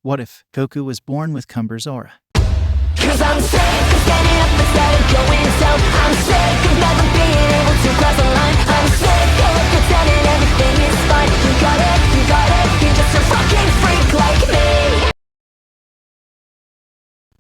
What if Goku was born with Cumbers' aura? Cause I'm sick of standing up instead of going down. I'm sick of never being able to cross the line. I'm sick of pretending everything is fine. You got it, you're just a fucking freak like me.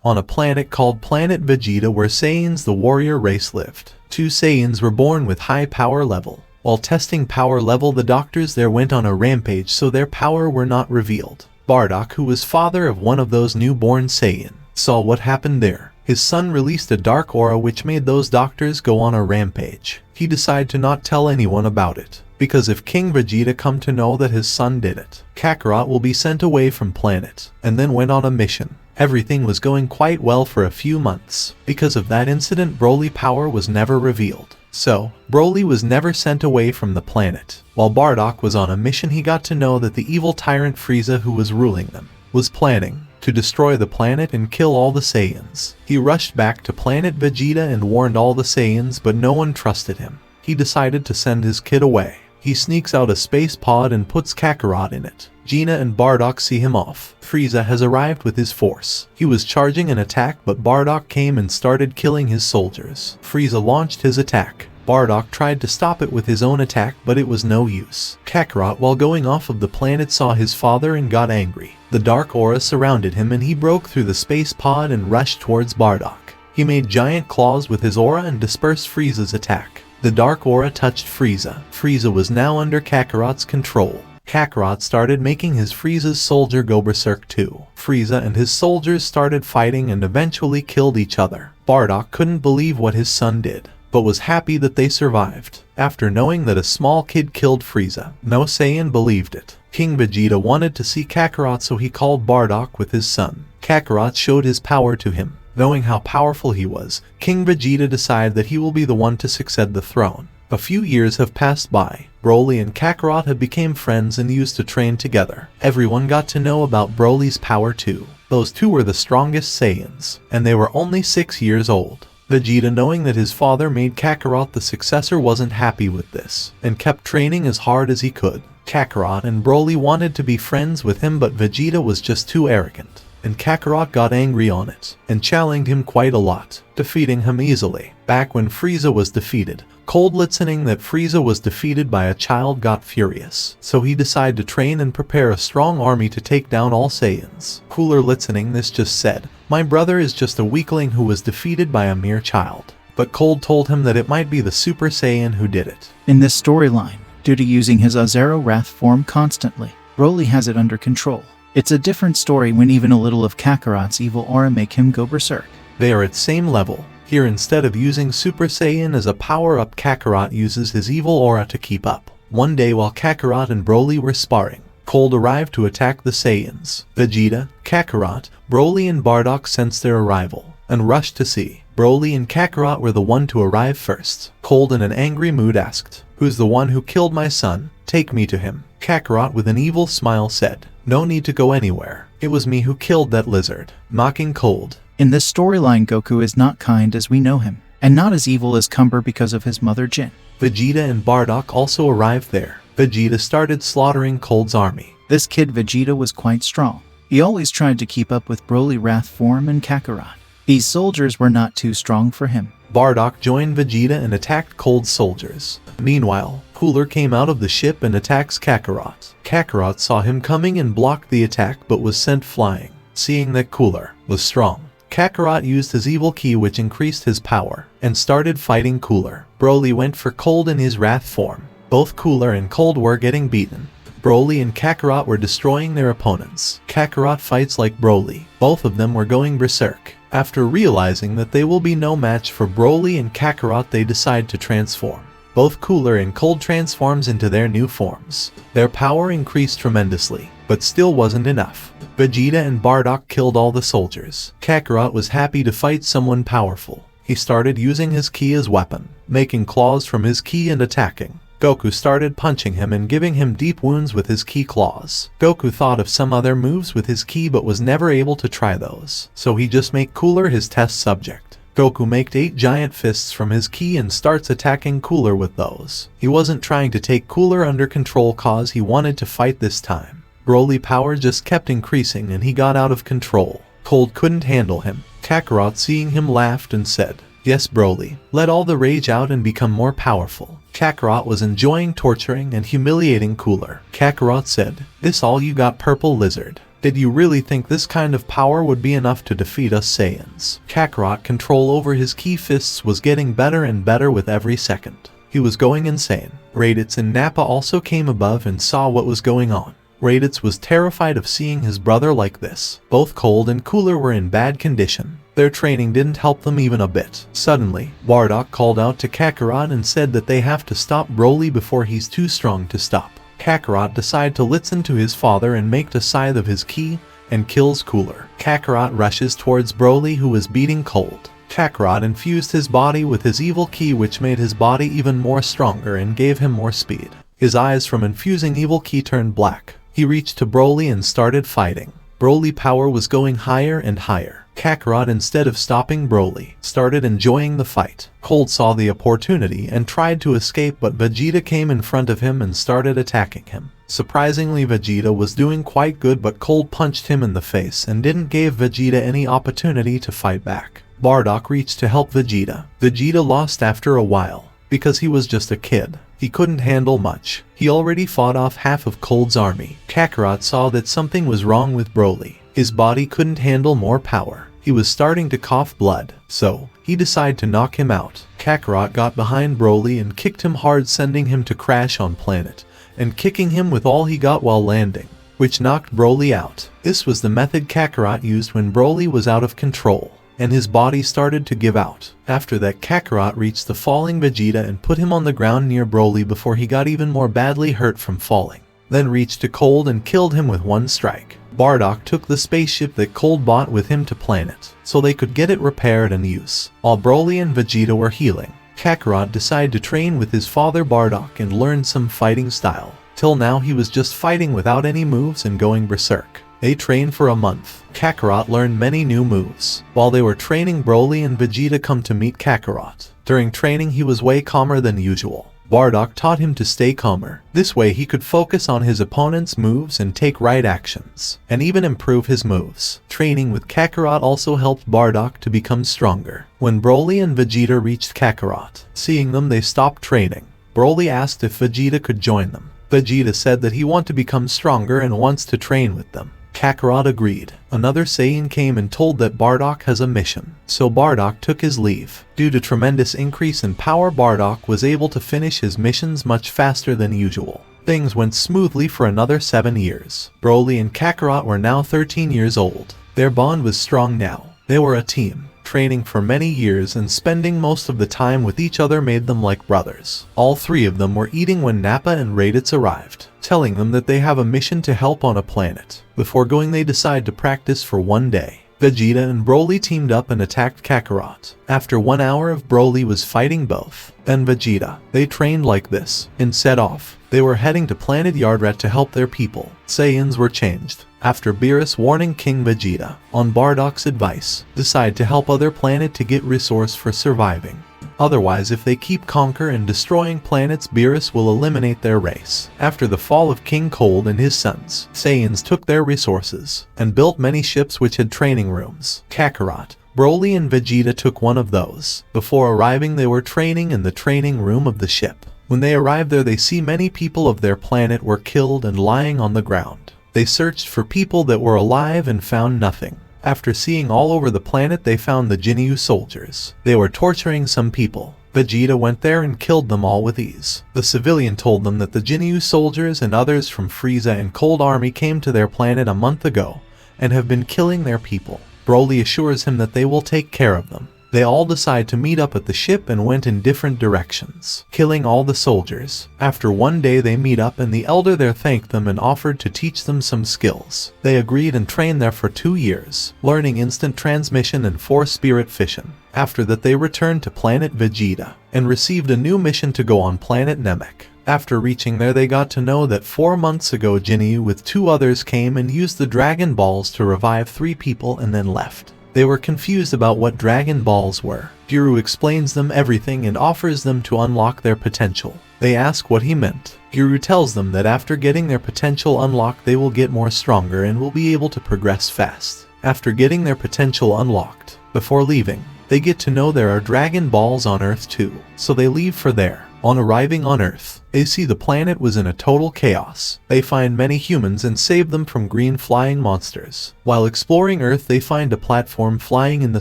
On a planet called Planet Vegeta where Saiyans the warrior race lived, 2 Saiyans were born with high power level. While testing power level, the doctors there went on a rampage so their power were not revealed. Bardock, who was father of one of those newborn Saiyan, saw what happened there. His son released a dark aura which made those doctors go on a rampage. He decided to not tell anyone about it, because if King Vegeta come to know that his son did it, Kakarot will be sent away from planet, and then went on a mission. Everything was going quite well for a few months. Because of that incident, Broly power was never revealed. So, Broly was never sent away from the planet. While Bardock was on a mission, he got to know that the evil tyrant Frieza, who was ruling them, was planning to destroy the planet and kill all the Saiyans. He rushed back to planet Vegeta and warned all the Saiyans, but no one trusted him. He decided to send his kid away. He sneaks out a space pod and puts Kakarot in it. Gina and Bardock see him off. Frieza has arrived with his force. He was charging an attack, but Bardock came and started killing his soldiers. Frieza launched his attack. Bardock tried to stop it with his own attack, but it was no use. Kakarot, while going off of the planet, saw his father and got angry. The dark aura surrounded him and he broke through the space pod and rushed towards Bardock. He made giant claws with his aura and dispersed Frieza's attack. The dark aura touched Frieza. Frieza was now under Kakarot's control. Kakarot started making his Frieza's soldier go berserk too. Frieza and his soldiers started fighting and eventually killed each other. Bardock couldn't believe what his son did, but was happy that they survived. After knowing that a small kid killed Frieza, no Saiyan believed it. King Vegeta wanted to see Kakarot, so he called Bardock with his son. Kakarot showed his power to him. Knowing how powerful he was, King Vegeta decided that he will be the one to succeed the throne. A few years have passed by. Broly and Kakarot have become friends and used to train together. Everyone got to know about Broly's power too. Those two were the strongest Saiyans, and they were only 6 years old. Vegeta, knowing that his father made Kakarot the successor, wasn't happy with this, and kept training as hard as he could. Kakarot and Broly wanted to be friends with him, but Vegeta was just too arrogant, and Kakarot got angry on it, and challenged him quite a lot, defeating him easily. Back when Frieza was defeated, Cold, listening that Frieza was defeated by a child, got furious, so he decided to train and prepare a strong army to take down all Saiyans. Cooler, listening this, just said, "My brother is just a weakling who was defeated by a mere child." But Cold told him that it might be the Super Saiyan who did it. In this storyline, due to using his Azero Wrath form constantly, Broly has it under control. It's a different story when even a little of Kakarot's evil aura make him go berserk. They are at same level. Here, instead of using Super Saiyan as a power-up, Kakarot uses his evil aura to keep up. One day while Kakarot and Broly were sparring, Cold arrived to attack the Saiyans. Vegeta, Kakarot, Broly and Bardock sensed their arrival, and rushed to see. Broly and Kakarot were the one to arrive first. Cold, in an angry mood, asked, "Who's the one who killed my son? Take me to him." Kakarot, with an evil smile, said, "No need to go anywhere. It was me who killed that lizard," mocking Cold. In this storyline, Goku is not kind as we know him, and not as evil as Cumbers because of his mother Jin. Vegeta and Bardock also arrived there. Vegeta started slaughtering Cold's army. This kid Vegeta was quite strong. He always tried to keep up with Broly Wrath form and Kakarot. These soldiers were not too strong for him. Bardock joined Vegeta and attacked Cold's soldiers. Meanwhile, Cooler came out of the ship and attacks Kakarot. Kakarot saw him coming and blocked the attack, but was sent flying. Seeing that Cooler was strong, Kakarot used his evil ki, which increased his power, and started fighting Cooler. Broly went for Cold in his Wrath form. Both Cooler and Cold were getting beaten. Broly and Kakarot were destroying their opponents. Kakarot fights like Broly. Both of them were going berserk. After realizing that they will be no match for Broly and Kakarot, they decide to transform. Both Cooler and Cold transforms into their new forms. Their power increased tremendously, but still wasn't enough. Vegeta and Bardock killed all the soldiers. Kakarot was happy to fight someone powerful. He started using his ki as weapon, making claws from his ki and attacking. Goku started punching him and giving him deep wounds with his ki claws. Goku thought of some other moves with his ki but was never able to try those, so he just made Cooler his test subject. Goku makes 8 giant fists from his ki and starts attacking Cooler with those. He wasn't trying to take Cooler under control cause he wanted to fight this time. Broly power just kept increasing and he got out of control. Cold couldn't handle him. Kakarot, seeing him, laughed and said, "Yes Broly, let all the rage out and become more powerful." Kakarot was enjoying torturing and humiliating Cooler. Kakarot said, "This all you got, purple lizard? Did you really think this kind of power would be enough to defeat us Saiyans?" Kakarot control over his key fists was getting better and better with every second. He was going insane. Raditz and Nappa also came above and saw what was going on. Raditz was terrified of seeing his brother like this. Both Cold and Cooler were in bad condition. Their training didn't help them even a bit. Suddenly, Bardock called out to Kakarot and said that they have to stop Broly before he's too strong to stop. Kakarot decided to listen to his father and make the scythe of his ki and kills Cooler. Kakarot rushes towards Broly, who was beating Cold. Kakarot infused his body with his evil ki, which made his body even more stronger and gave him more speed. His eyes from infusing evil ki turned black. He reached to Broly and started fighting. Broly power was going higher and higher. Kakarot, instead of stopping Broly, started enjoying the fight. Cold saw the opportunity and tried to escape, but Vegeta came in front of him and started attacking him. Surprisingly, Vegeta was doing quite good, but Cold punched him in the face and didn't give Vegeta any opportunity to fight back. Bardock reached to help Vegeta. Vegeta lost after a while, because he was just a kid. He couldn't handle much. He already fought off half of Cold's army. Kakarot saw that something was wrong with Broly. His body couldn't handle more power. He was starting to cough blood, so he decided to knock him out. Kakarot got behind Broly and kicked him hard, sending him to crash on planet, and kicking him with all he got while landing, which knocked Broly out. This was the method Kakarot used when Broly was out of control, and his body started to give out. After that, Kakarot reached the falling Vegeta and put him on the ground near Broly before he got even more badly hurt from falling. Then reached to Cold and killed him with one strike. Bardock took the spaceship that Cold bought with him to planet, so they could get it repaired and use. While Broly and Vegeta were healing, Kakarot decided to train with his father Bardock and learn some fighting style. Till now he was just fighting without any moves and going berserk. They trained for a month. Kakarot learned many new moves. While they were training, Broly and Vegeta come to meet Kakarot. During training he was way calmer than usual. Bardock taught him to stay calmer. This way he could focus on his opponent's moves and take right actions, and even improve his moves. Training with Kakarot also helped Bardock to become stronger. When Broly and Vegeta reached Kakarot, seeing them they stopped training. Broly asked if Vegeta could join them. Vegeta said that he wants to become stronger and wants to train with them. Kakarot agreed. Another Saiyan came and told that Bardock has a mission, so Bardock took his leave. Due to tremendous increase in power, Bardock was able to finish his missions much faster than usual. Things went smoothly for another 7 years. Broly and Kakarot were now 13 years old. Their bond was strong now. They were a team. Training for many years and spending most of the time with each other made them like brothers. All three of them were eating when Nappa and Raditz arrived, telling them that they have a mission to help on a planet. Before going, they decide to practice for one day. Vegeta and Broly teamed up and attacked Kakarot. After 1 hour of Broly was fighting both, then Vegeta. They trained like this and set off. They were heading to planet Yardrat to help their people. Saiyans were changed. After Beerus warning King Vegeta, on Bardock's advice, decide to help other planet to get resource for surviving. Otherwise, if they keep conquer and destroying planets, Beerus will eliminate their race. After the fall of King Cold and his sons, Saiyans took their resources and built many ships which had training rooms. Kakarot, Broly and Vegeta took one of those. Before arriving, they were training in the training room of the ship. When they arrived there, they see many people of their planet were killed and lying on the ground. They searched for people that were alive and found nothing. After seeing all over the planet, they found the Jinyu soldiers. They were torturing some people. Vegeta went there and killed them all with ease. The civilian told them that the Jinyu soldiers and others from Frieza and Cold Army came to their planet a month ago and have been killing their people. Broly assures him that they will take care of them. They all decide to meet up at the ship and went in different directions, killing all the soldiers. After 1 day they meet up and the elder there thanked them and offered to teach them some skills. They agreed and trained there for 2 years, learning instant transmission and force spirit fission. After that they returned to planet Vegeta and received a new mission to go on planet Namek. After reaching there they got to know that 4 months ago Jinyu with 2 others came and used the Dragon Balls to revive 3 people and then left. They were confused about what Dragon Balls were. Guru explains them everything and offers them to unlock their potential. They ask what he meant. Guru tells them that after getting their potential unlocked they will get more stronger and will be able to progress fast. After getting their potential unlocked, before leaving, they get to know there are Dragon Balls on Earth too, so they leave for there. On arriving on Earth, they see the planet was in a total chaos. They find many humans and save them from green flying monsters. While exploring Earth they find a platform flying in the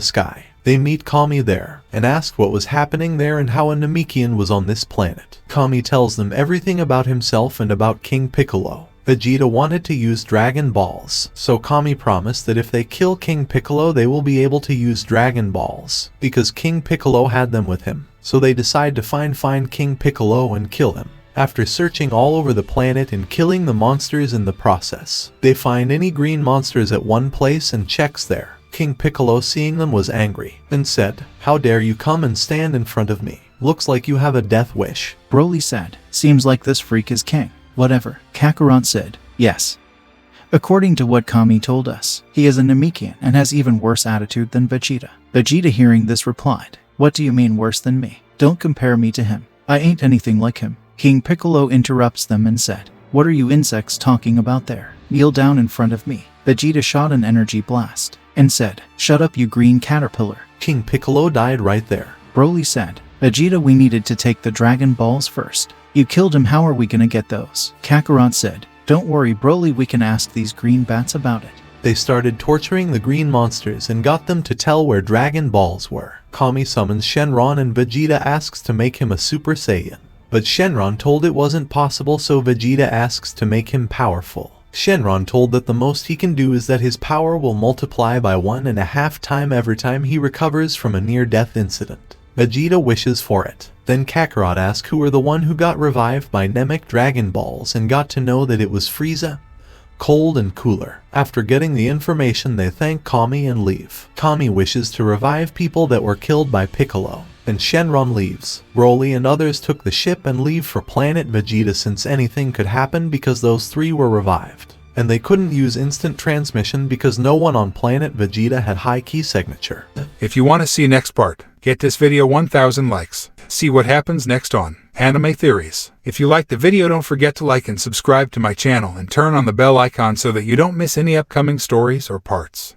sky. They meet Kami there, and ask what was happening there and how a Namekian was on this planet. Kami tells them everything about himself and about King Piccolo. Vegeta wanted to use Dragon Balls, so Kami promised that if they kill King Piccolo they will be able to use Dragon Balls, because King Piccolo had them with him. So they decide to find King Piccolo and kill him. After searching all over the planet and killing the monsters in the process, they find any green monsters at one place and checks there. King Piccolo, seeing them, was angry and said, "How dare you come and stand in front of me? Looks like you have a death wish." Broly said, "Seems like this freak is king." "Whatever." Kakarot said, "Yes. According to what Kami told us, he is a Namekian and has even worse attitude than Vegeta." Vegeta, hearing this, replied, "What do you mean worse than me? Don't compare me to him. I ain't anything like him." King Piccolo interrupts them and said, "What are you insects talking about there? Kneel down in front of me." Vegeta shot an energy blast and said, "Shut up, you green caterpillar." King Piccolo died right there. Broly said, "Vegeta, we needed to take the Dragon Balls first. You killed him, how are we gonna get those?" Kakarot said, "Don't worry, Broly, we can ask these green bats about it." They started torturing the green monsters and got them to tell where Dragon Balls were. Kami summons Shenron and Vegeta asks to make him a Super Saiyan. But Shenron told it wasn't possible, so Vegeta asks to make him powerful. Shenron told that the most he can do is that his power will multiply by 1.5 times every time he recovers from a near-death incident. Vegeta wishes for it. Then Kakarot asks who were the one who got revived by Namek Dragon Balls and got to know that it was Frieza, Cold and Cooler. After getting the information they thank Kami and leave. Kami wishes to revive people that were killed by Piccolo. Then Shenron leaves. Broly and others took the ship and leave for planet Vegeta since anything could happen because those three were revived. And they couldn't use instant transmission because no one on planet Vegeta had high key signature. If you want to see next part, get this video 1000 likes. See what happens next on Anime Theories. If you liked the video, don't forget to like and subscribe to my channel and turn on the bell icon so that you don't miss any upcoming stories or parts.